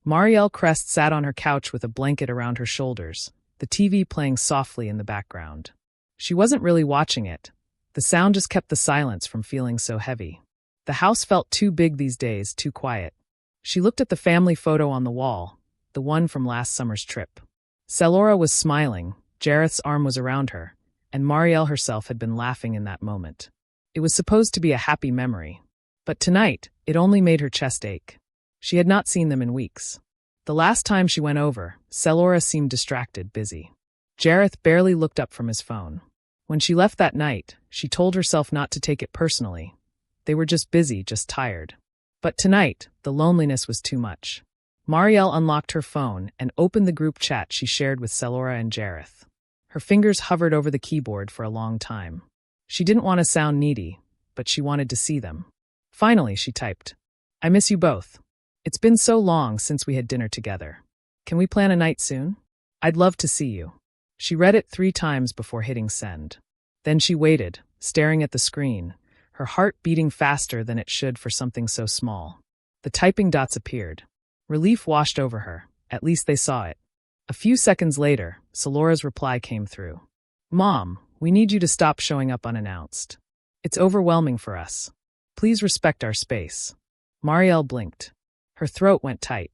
Marielle Crest sat on her couch with a blanket around her shoulders, the TV playing softly in the background. She wasn't really watching it. The sound just kept the silence from feeling so heavy. The house felt too big these days, too quiet. She looked at the family photo on the wall, the one from last summer's trip. Selora was smiling, Jareth's arm was around her, and Marielle herself had been laughing in that moment. It was supposed to be a happy memory. But tonight, it only made her chest ache. She had not seen them in weeks. The last time she went over, Selora seemed distracted, busy. Jareth barely looked up from his phone. When she left that night, she told herself not to take it personally. They were just busy, just tired. But tonight, the loneliness was too much. Marielle unlocked her phone and opened the group chat she shared with Selora and Jareth. Her fingers hovered over the keyboard for a long time. She didn't want to sound needy, but she wanted to see them. Finally, she typed, "I miss you both. It's been so long since we had dinner together. Can we plan a night soon? I'd love to see you." She read it 3 times before hitting send. Then she waited, staring at the screen, her heart beating faster than it should for something so small. The typing dots appeared. Relief washed over her. At least they saw it. A few seconds later, Selora's reply came through. "Mom, we need you to stop showing up unannounced. It's overwhelming for us. Please respect our space." Marielle blinked. Her throat went tight.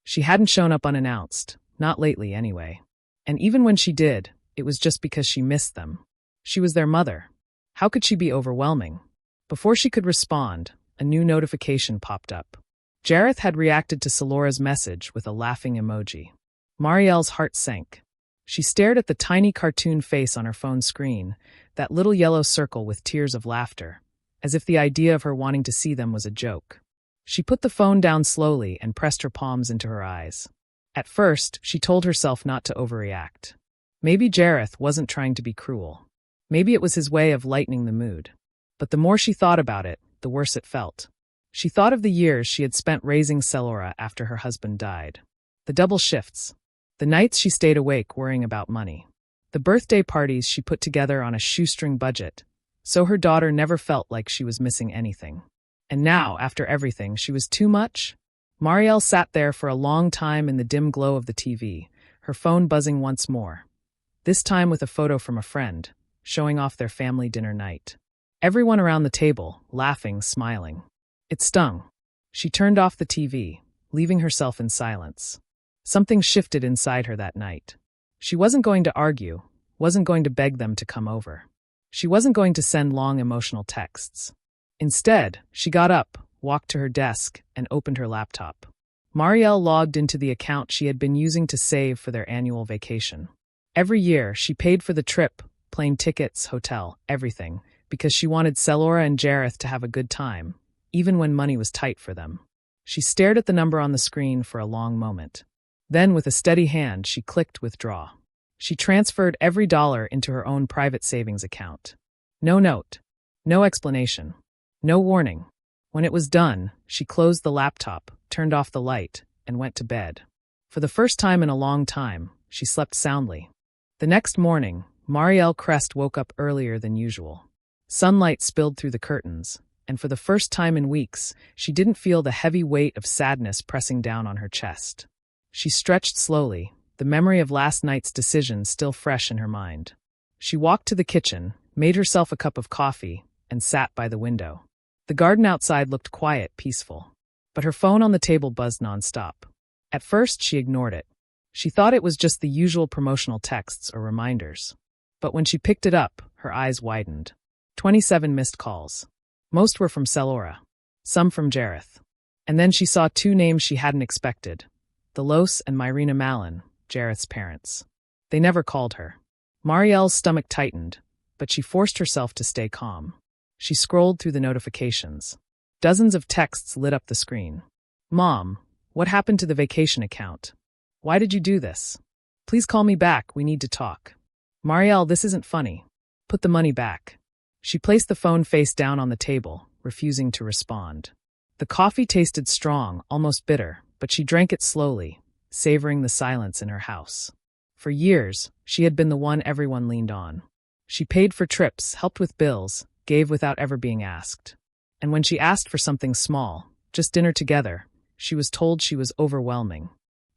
She hadn't shown up unannounced, not lately anyway. And even when she did, it was just because she missed them. She was their mother. How could she be overwhelming? Before she could respond, a new notification popped up. Jareth had reacted to Selora's message with a laughing emoji. Marielle's heart sank. She stared at the tiny cartoon face on her phone screen, that little yellow circle with tears of laughter, as if the idea of her wanting to see them was a joke. She put the phone down slowly and pressed her palms into her eyes. At first, she told herself not to overreact. Maybe Jareth wasn't trying to be cruel. Maybe it was his way of lightening the mood. But the more she thought about it, the worse it felt. She thought of the years she had spent raising Selora after her husband died. The double shifts. The nights she stayed awake worrying about money. The birthday parties she put together on a shoestring budget, so her daughter never felt like she was missing anything. And now, after everything, she was too much? Marielle sat there for a long time in the dim glow of the TV, her phone buzzing once more. This time with a photo from a friend, showing off their family dinner night. Everyone around the table, laughing, smiling. It stung. She turned off the TV, leaving herself in silence. Something shifted inside her that night. She wasn't going to argue, wasn't going to beg them to come over. She wasn't going to send long emotional texts. Instead, she got up, walked to her desk, and opened her laptop. Marielle logged into the account she had been using to save for their annual vacation. Every year, she paid for the trip, plane tickets, hotel, everything, because she wanted Selora and Jareth to have a good time, even when money was tight for them. She stared at the number on the screen for a long moment. Then, with a steady hand, she clicked withdraw. She transferred every dollar into her own private savings account. No note. No explanation. No warning. When it was done, she closed the laptop, turned off the light, and went to bed. For the first time in a long time, she slept soundly. The next morning, Marielle Crest woke up earlier than usual. Sunlight spilled through the curtains, and for the first time in weeks, she didn't feel the heavy weight of sadness pressing down on her chest. She stretched slowly, the memory of last night's decision still fresh in her mind. She walked to the kitchen, made herself a cup of coffee, and sat by the window. The garden outside looked quiet, peaceful. But her phone on the table buzzed nonstop. At first, she ignored it. She thought it was just the usual promotional texts or reminders. But when she picked it up, her eyes widened. 27 missed calls. Most were from Selora. Some from Jareth. And then she saw 2 names she hadn't expected. Delos and Myrina Mallon, Jareth's parents. They never called her. Marielle's stomach tightened, but she forced herself to stay calm. She scrolled through the notifications. Dozens of texts lit up the screen. "Mom, what happened to the vacation account? Why did you do this? Please call me back, we need to talk. Marielle, this isn't funny. Put the money back." She placed the phone face down on the table, refusing to respond. The coffee tasted strong, almost bitter, but she drank it slowly, savoring the silence in her house. For years, she had been the one everyone leaned on. She paid for trips, helped with bills, gave without ever being asked. And when she asked for something small, just dinner together, she was told she was overwhelming.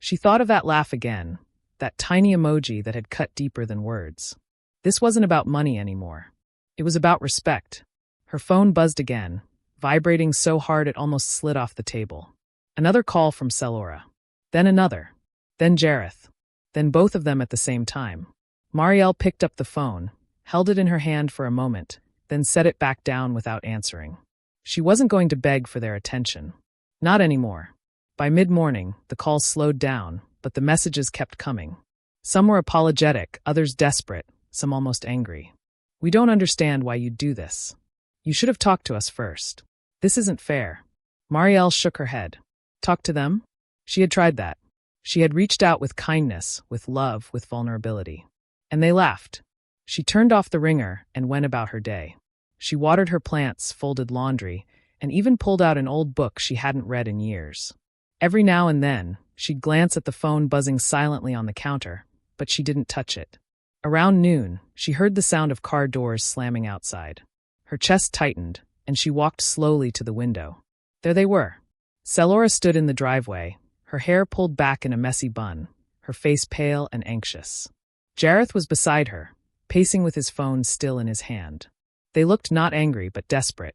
She thought of that laugh again, that tiny emoji that had cut deeper than words. This wasn't about money anymore. It was about respect. Her phone buzzed again, vibrating so hard it almost slid off the table. Another call from Selora. Then another. Then Jareth. Then both of them at the same time. Marielle picked up the phone, held it in her hand for a moment, then set it back down without answering. She wasn't going to beg for their attention. Not anymore. By mid-morning, the calls slowed down, but the messages kept coming. Some were apologetic, others desperate, some almost angry. We don't understand why you'd do this. You should have talked to us first. This isn't fair. Marielle shook her head. Talk to them? She had tried that. She had reached out with kindness, with love, with vulnerability. And they laughed. She turned off the ringer and went about her day. She watered her plants, folded laundry, and even pulled out an old book she hadn't read in years. Every now and then, she'd glance at the phone buzzing silently on the counter, but she didn't touch it. Around noon, she heard the sound of car doors slamming outside. Her chest tightened, and she walked slowly to the window. There they were. Selora stood in the driveway, her hair pulled back in a messy bun, her face pale and anxious. Jareth was beside her, pacing with his phone still in his hand. They looked not angry but desperate.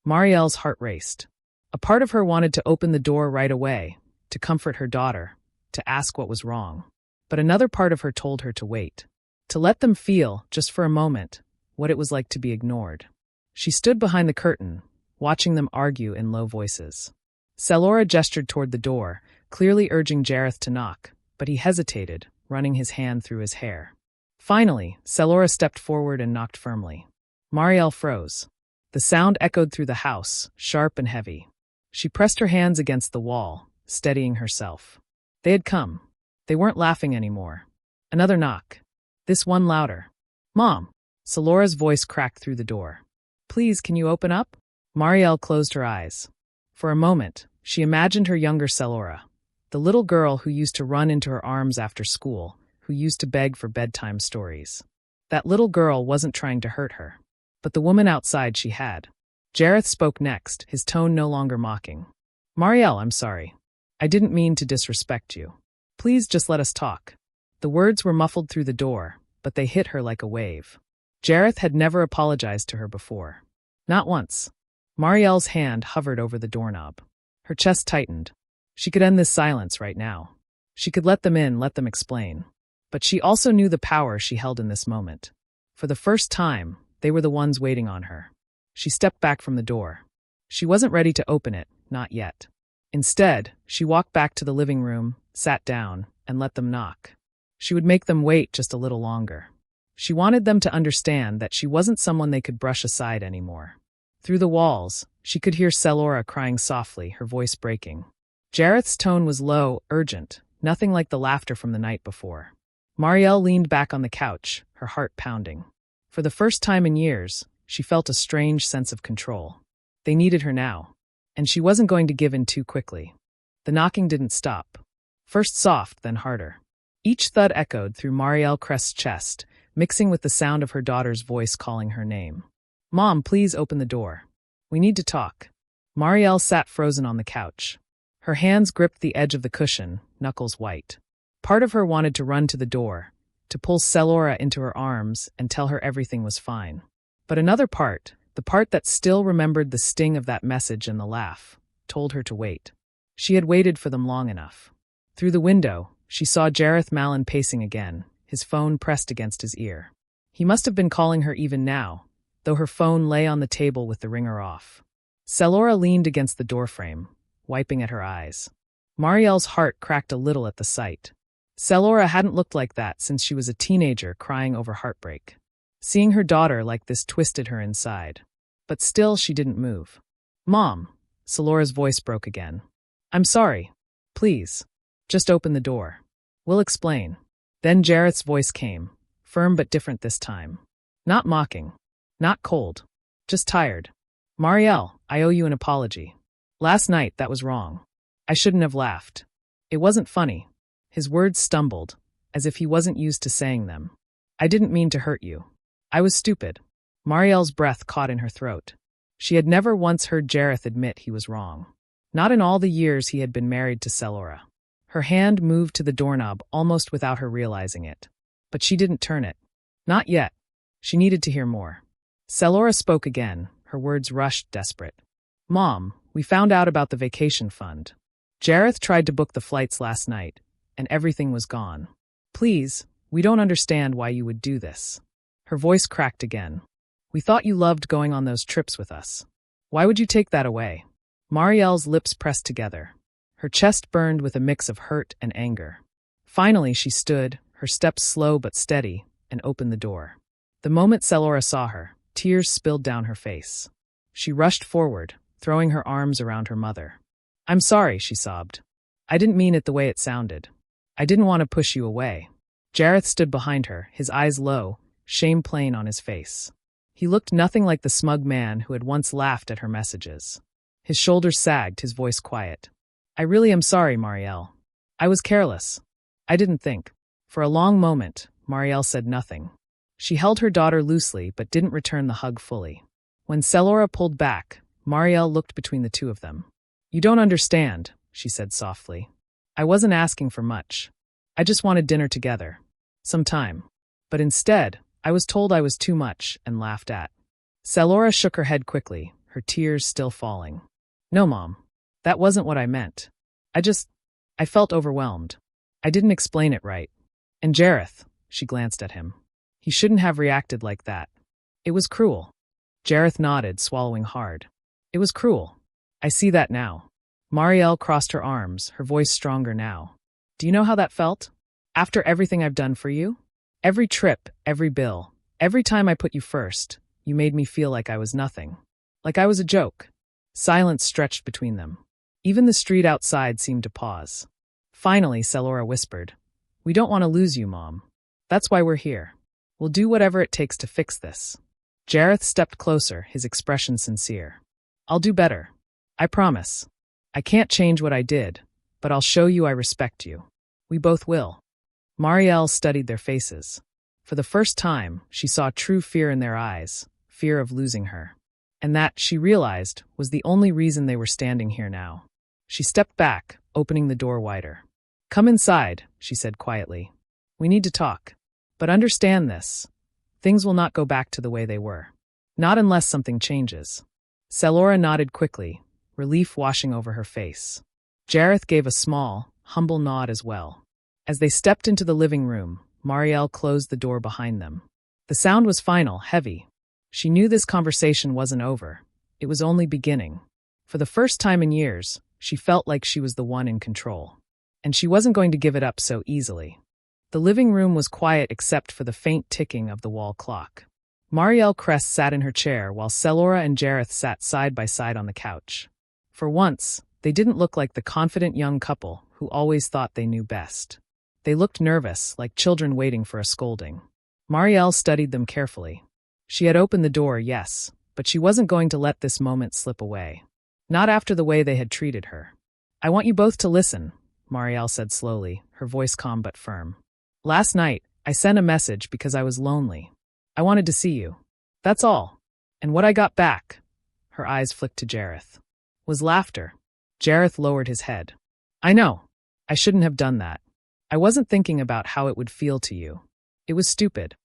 Marielle's heart raced. A part of her wanted to open the door right away, to comfort her daughter, to ask what was wrong. But another part of her told her to wait. To let them feel, just for a moment, what it was like to be ignored. She stood behind the curtain, watching them argue in low voices. Selora gestured toward the door, clearly urging Jareth to knock, but he hesitated, running his hand through his hair. Finally, Selora stepped forward and knocked firmly. Marielle froze. The sound echoed through the house, sharp and heavy. She pressed her hands against the wall, steadying herself. They had come. They weren't laughing anymore. Another knock. This one louder. Mom! Selora's voice cracked through the door. Please, can you open up? Marielle closed her eyes. For a moment, she imagined her younger Selora, the little girl who used to run into her arms after school, who used to beg for bedtime stories. That little girl wasn't trying to hurt her. But the woman outside she had. Jareth spoke next, his tone no longer mocking. Marielle, I'm sorry. I didn't mean to disrespect you. Please just let us talk. The words were muffled through the door, but they hit her like a wave. Jareth had never apologized to her before. Not once. Marielle's hand hovered over the doorknob. Her chest tightened. She could end this silence right now. She could let them in, let them explain. But she also knew the power she held in this moment. For the first time, they were the ones waiting on her. She stepped back from the door. She wasn't ready to open it, not yet. Instead, she walked back to the living room, sat down, and let them knock. She would make them wait just a little longer. She wanted them to understand that she wasn't someone they could brush aside anymore. Through the walls, she could hear Selora crying softly, her voice breaking. Jareth's tone was low, urgent, nothing like the laughter from the night before. Marielle leaned back on the couch, her heart pounding. For the first time in years, she felt a strange sense of control. They needed her now, and she wasn't going to give in too quickly. The knocking didn't stop. First soft, then harder. Each thud echoed through Marielle Crest's chest, mixing with the sound of her daughter's voice calling her name. Mom, please open the door. We need to talk. Marielle sat frozen on the couch. Her hands gripped the edge of the cushion, knuckles white. Part of her wanted to run to the door, to pull Selora into her arms and tell her everything was fine. But another part, the part that still remembered the sting of that message and the laugh, told her to wait. She had waited for them long enough. Through the window, she saw Jareth Mallon pacing again, his phone pressed against his ear. He must have been calling her even now, though her phone lay on the table with the ringer off. Selora leaned against the doorframe, wiping at her eyes. Marielle's heart cracked a little at the sight. Selora hadn't looked like that since she was a teenager crying over heartbreak. Seeing her daughter like this twisted her inside. But still she didn't move. Mom, Selora's voice broke again. I'm sorry. Please. Just open the door. We'll explain. Then Jareth's voice came, firm but different this time. Not mocking. Not cold. Just tired. Marielle, I owe you an apology. Last night, that was wrong. I shouldn't have laughed. It wasn't funny. His words stumbled, as if he wasn't used to saying them. I didn't mean to hurt you. I was stupid. Marielle's breath caught in her throat. She had never once heard Jareth admit he was wrong. Not in all the years he had been married to Selora. Her hand moved to the doorknob almost without her realizing it. But she didn't turn it. Not yet. She needed to hear more. Selora spoke again, her words rushed, desperate. Mom, we found out about the vacation fund. Jareth tried to book the flights last night, and everything was gone. Please, we don't understand why you would do this. Her voice cracked again. We thought you loved going on those trips with us. Why would you take that away? Marielle's lips pressed together. Her chest burned with a mix of hurt and anger. Finally, she stood, her steps slow but steady, and opened the door. The moment Selora saw her, tears spilled down her face. She rushed forward, throwing her arms around her mother. I'm sorry, she sobbed. I didn't mean it the way it sounded. I didn't want to push you away. Jareth stood behind her, his eyes low, shame plain on his face. He looked nothing like the smug man who had once laughed at her messages. His shoulders sagged, his voice quiet. I really am sorry, Marielle. I was careless. I didn't think. For a long moment, Marielle said nothing. She held her daughter loosely but didn't return the hug fully. When Selora pulled back, Marielle looked between the two of them. You don't understand, she said softly. I wasn't asking for much. I just wanted dinner together. Some time. But instead, I was told I was too much and laughed at. Selora shook her head quickly, her tears still falling. No, Mom. That wasn't what I meant. I felt overwhelmed. I didn't explain it right. And Jareth, she glanced at him. He shouldn't have reacted like that. It was cruel. Jareth nodded, swallowing hard. It was cruel. I see that now. Marielle crossed her arms, her voice stronger now. Do you know how that felt? After everything I've done for you? Every trip, every bill, every time I put you first, you made me feel like I was nothing. Like I was a joke. Silence stretched between them. Even the street outside seemed to pause. Finally, Selora whispered, We don't want to lose you, Mom. That's why we're here. We'll do whatever it takes to fix this. Jareth stepped closer, his expression sincere. I'll do better. I promise. I can't change what I did, but I'll show you I respect you. We both will. Marielle studied their faces. For the first time, she saw true fear in their eyes, fear of losing her. And that, she realized, was the only reason they were standing here now. She stepped back, opening the door wider. Come inside, she said quietly. We need to talk. But understand this. Things will not go back to the way they were. Not unless something changes. Selora nodded quickly, relief washing over her face. Jareth gave a small, humble nod as well. As they stepped into the living room, Marielle closed the door behind them. The sound was final, heavy. She knew this conversation wasn't over. It was only beginning. For the first time in years, she felt like she was the one in control. And she wasn't going to give it up so easily. The living room was quiet except for the faint ticking of the wall clock. Marielle Cress sat in her chair while Selora and Jareth sat side by side on the couch. For once, they didn't look like the confident young couple who always thought they knew best. They looked nervous, like children waiting for a scolding. Marielle studied them carefully. She had opened the door, yes, but she wasn't going to let this moment slip away. Not after the way they had treated her. I want you both to listen, Marielle said slowly, her voice calm but firm. Last night, I sent a message because I was lonely. I wanted to see you. That's all. And what I got back, her eyes flicked to Jareth, was laughter. Jareth lowered his head. I know. I shouldn't have done that. I wasn't thinking about how it would feel to you. It was stupid.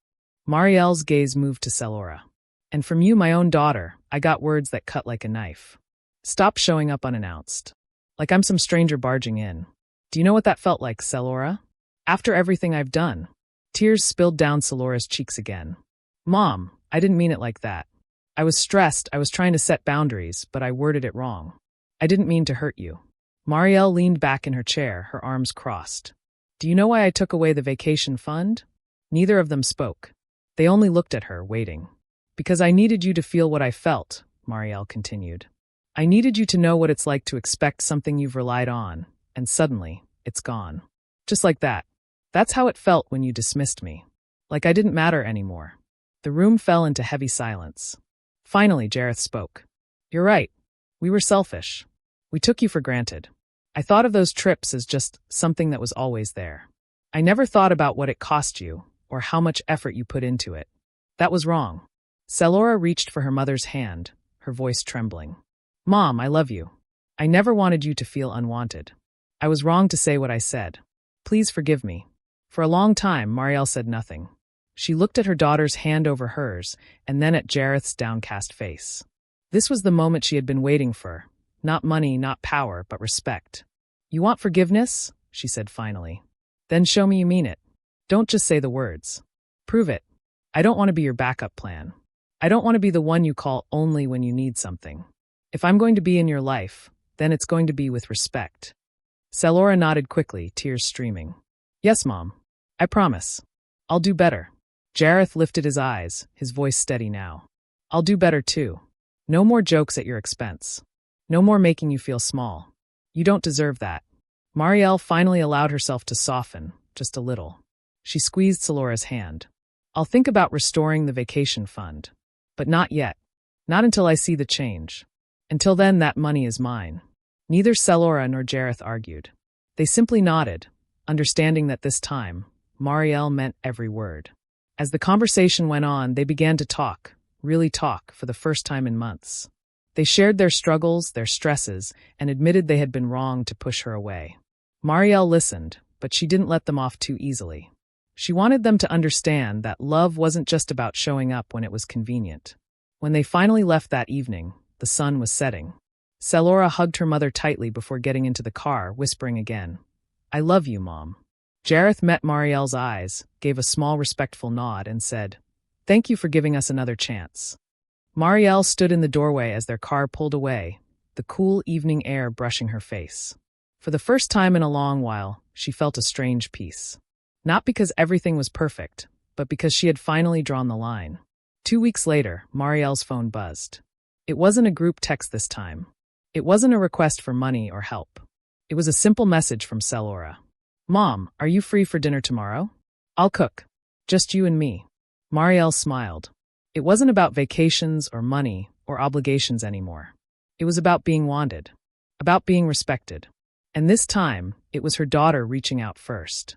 Marielle's gaze moved to Selora. And from you, my own daughter, I got words that cut like a knife. Stop showing up unannounced. Like I'm some stranger barging in. Do you know what that felt like, Selora? After everything I've done. Tears spilled down Selora's cheeks again. Mom, I didn't mean it like that. I was stressed, I was trying to set boundaries, but I worded it wrong. I didn't mean to hurt you. Marielle leaned back in her chair, her arms crossed. Do you know why I took away the vacation fund? Neither of them spoke. They only looked at her, waiting. Because I needed you to feel what I felt, Marielle continued. I needed you to know what it's like to expect something you've relied on, and suddenly, it's gone. Just like that. That's how it felt when you dismissed me. Like I didn't matter anymore. The room fell into heavy silence. Finally, Jareth spoke. You're right. We were selfish. We took you for granted. I thought of those trips as just something that was always there. I never thought about what it cost you, or how much effort you put into it. That was wrong. Selora reached for her mother's hand, her voice trembling. Mom, I love you. I never wanted you to feel unwanted. I was wrong to say what I said. Please forgive me." For a long time, Marielle said nothing. She looked at her daughter's hand over hers, and then at Jareth's downcast face. This was the moment she had been waiting for. Not money, not power, but respect. "You want forgiveness?" she said finally. "Then show me you mean it. Don't just say the words. Prove it. I don't want to be your backup plan. I don't want to be the one you call only when you need something. If I'm going to be in your life, then it's going to be with respect." Selora nodded quickly, tears streaming. "Yes, Mom. I promise. I'll do better." Jareth lifted his eyes, his voice steady now. "I'll do better too. No more jokes at your expense. No more making you feel small. You don't deserve that." Marielle finally allowed herself to soften, just a little. She squeezed Selora's hand. "I'll think about restoring the vacation fund. But not yet. Not until I see the change. Until then, that money is mine." Neither Selora nor Jareth argued. They simply nodded, understanding that this time, Marielle meant every word. As the conversation went on, they began to talk, really talk, for the first time in months. They shared their struggles, their stresses, and admitted they had been wrong to push her away. Marielle listened, but she didn't let them off too easily. She wanted them to understand that love wasn't just about showing up when it was convenient. When they finally left that evening, the sun was setting. Selora hugged her mother tightly before getting into the car, whispering again, "I love you, Mom." Jareth met Marielle's eyes, gave a small respectful nod, and said, "Thank you for giving us another chance." Marielle stood in the doorway as their car pulled away, the cool evening air brushing her face. For the first time in a long while, she felt a strange peace. Not because everything was perfect, but because she had finally drawn the line. 2 weeks later, Marielle's phone buzzed. It wasn't a group text this time. It wasn't a request for money or help. It was a simple message from Selora. "Mom, are you free for dinner tomorrow? I'll cook. Just you and me." Marielle smiled. It wasn't about vacations or money or obligations anymore. It was about being wanted, about being respected. And this time, it was her daughter reaching out first.